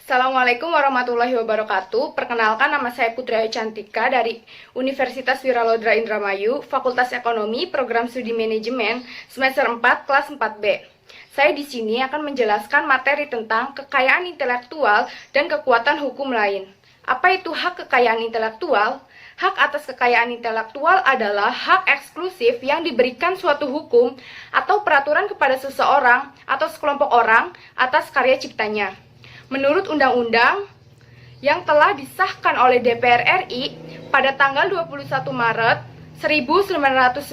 Assalamualaikum warahmatullahi wabarakatuh. Perkenalkan, nama saya Putri Ayu Cantika dari Universitas Wiralodra Indramayu, Fakultas Ekonomi, Program Studi Manajemen, semester 4, kelas 4B. Saya di sini akan menjelaskan materi tentang kekayaan intelektual dan kekuatan hukum lain. Apa itu hak kekayaan intelektual? Hak atas kekayaan intelektual adalah hak eksklusif yang diberikan suatu hukum atau peraturan kepada seseorang atau sekelompok orang atas karya ciptanya. Menurut undang-undang yang telah disahkan oleh DPR RI pada tanggal 21 Maret 1997,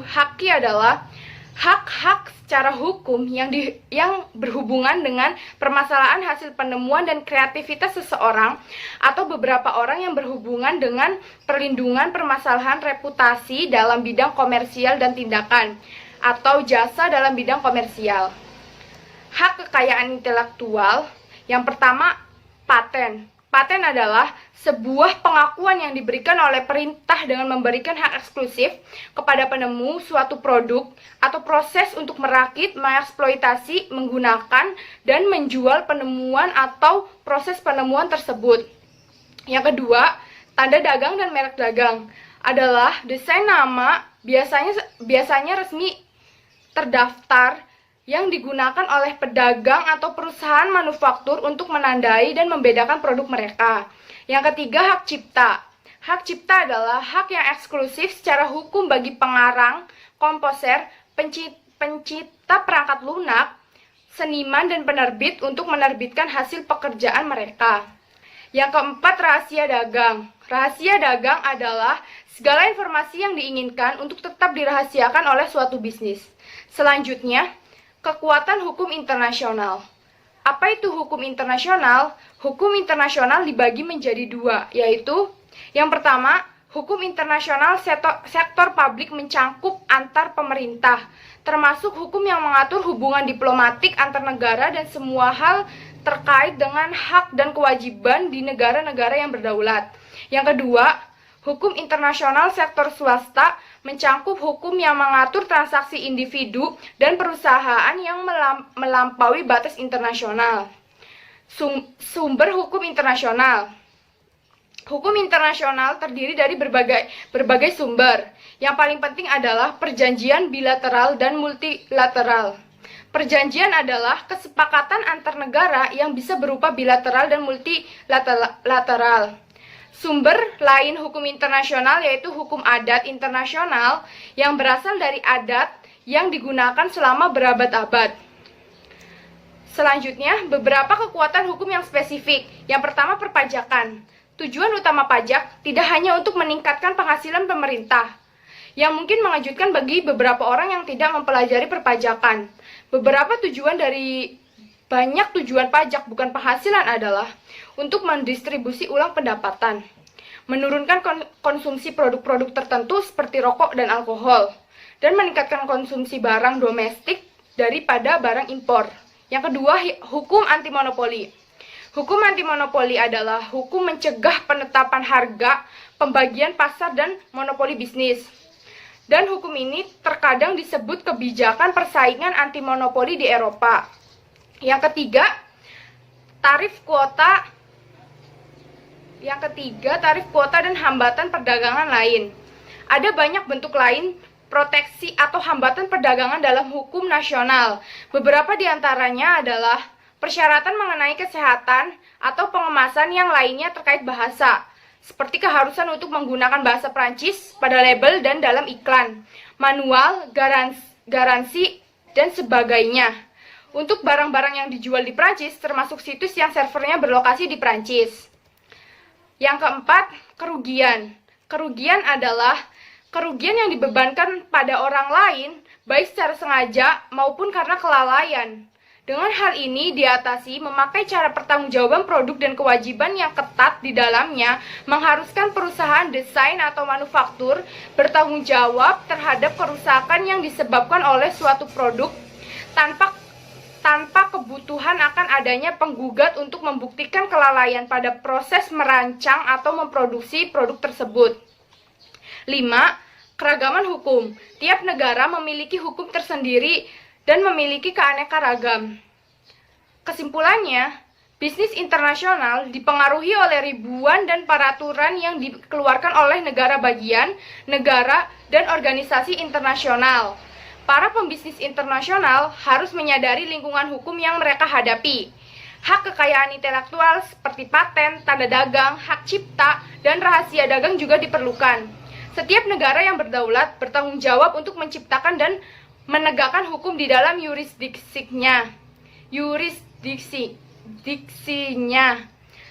haki adalah hak-hak secara hukum yang berhubungan dengan permasalahan hasil penemuan dan kreativitas seseorang atau beberapa orang yang berhubungan dengan perlindungan permasalahan reputasi dalam bidang komersial dan tindakan atau jasa dalam bidang komersial. Hak kekayaan intelektual yang pertama, paten. Paten adalah sebuah pengakuan yang diberikan oleh perintah dengan memberikan hak eksklusif kepada penemu suatu produk atau proses untuk merakit, mengeksploitasi, menggunakan, dan menjual penemuan atau proses penemuan tersebut. Yang kedua, tanda dagang dan merek dagang adalah desain nama biasanya resmi terdaftar yang digunakan oleh pedagang atau perusahaan manufaktur untuk menandai dan membedakan produk mereka. Yang ketiga, hak cipta. Hak cipta adalah hak yang eksklusif secara hukum bagi pengarang, komposer, pencipta perangkat lunak, seniman, dan penerbit untuk menerbitkan hasil pekerjaan mereka. Yang keempat, rahasia dagang. Rahasia dagang adalah segala informasi yang diinginkan untuk tetap dirahasiakan oleh suatu bisnis. Selanjutnya, kekuatan hukum internasional. Apa itu hukum internasional? Hukum internasional dibagi menjadi dua, yaitu yang pertama, hukum internasional sektor publik mencangkup antar pemerintah, termasuk hukum yang mengatur hubungan diplomatik antar negara dan semua hal terkait dengan hak dan kewajiban di negara-negara yang berdaulat. Yang kedua, hukum internasional sektor swasta mencangkup hukum yang mengatur transaksi individu dan perusahaan yang melampaui batas internasional. Sumber hukum internasional. Hukum internasional terdiri dari berbagai sumber. Yang paling penting adalah perjanjian bilateral dan multilateral. Perjanjian adalah kesepakatan antar negara yang bisa berupa bilateral dan multilateral. Sumber lain hukum internasional yaitu hukum adat internasional yang berasal dari adat yang digunakan selama berabad-abad. Selanjutnya, beberapa kekuatan hukum yang spesifik. Yang pertama, perpajakan. Tujuan utama pajak tidak hanya untuk meningkatkan penghasilan pemerintah, yang mungkin mengejutkan bagi beberapa orang yang tidak mempelajari perpajakan. Beberapa tujuan dari banyak tujuan pajak bukan penghasilan adalah untuk mendistribusi ulang pendapatan, menurunkan konsumsi produk-produk tertentu seperti rokok dan alkohol, dan meningkatkan konsumsi barang domestik daripada barang impor. Yang kedua, hukum anti-monopoli. Hukum anti-monopoli adalah hukum mencegah penetapan harga, pembagian pasar, dan monopoli bisnis. Dan hukum ini terkadang disebut kebijakan persaingan anti-monopoli di Eropa. Yang ketiga, tarif kuota dan hambatan perdagangan lain. Ada banyak bentuk lain proteksi atau hambatan perdagangan dalam hukum nasional. Beberapa di antaranya adalah persyaratan mengenai kesehatan atau pengemasan yang lainnya terkait bahasa, seperti keharusan untuk menggunakan bahasa Prancis pada label dan dalam iklan, manual, garansi, dan sebagainya. Untuk barang-barang yang dijual di Prancis, termasuk situs yang servernya berlokasi di Prancis. Yang keempat, kerugian. Kerugian adalah kerugian yang dibebankan pada orang lain, baik secara sengaja maupun karena kelalaian. Dengan hal ini diatasi memakai cara pertanggungjawaban produk dan kewajiban yang ketat di dalamnya mengharuskan perusahaan desain atau manufaktur bertanggung jawab terhadap kerusakan yang disebabkan oleh suatu produk tanpa kebutuhan akan adanya penggugat untuk membuktikan kelalaian pada proses merancang atau memproduksi produk tersebut. 5. Keragaman hukum. Tiap negara memiliki hukum tersendiri dan memiliki keanekaragam. Kesimpulannya, Bisnis internasional dipengaruhi oleh ribuan dan peraturan yang dikeluarkan oleh negara bagian, negara, dan organisasi internasional. Para pembisnis internasional harus menyadari lingkungan hukum yang mereka hadapi. Hak kekayaan intelektual seperti paten, tanda dagang, hak cipta, dan rahasia dagang juga diperlukan. Setiap negara yang berdaulat bertanggung jawab untuk menciptakan dan menegakkan hukum di dalam yurisdiksinya.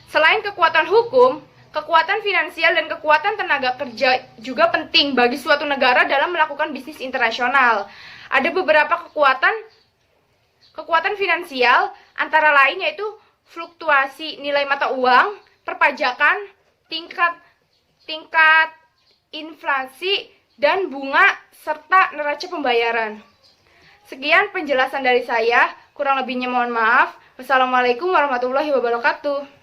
Selain kekuatan hukum, kekuatan finansial dan kekuatan tenaga kerja juga penting bagi suatu negara dalam melakukan bisnis internasional. Ada beberapa kekuatan finansial, antara lain yaitu fluktuasi nilai mata uang, perpajakan, tingkat inflasi, dan bunga, serta neraca pembayaran. Sekian penjelasan dari saya, kurang lebihnya mohon maaf. Wassalamualaikum warahmatullahi wabarakatuh.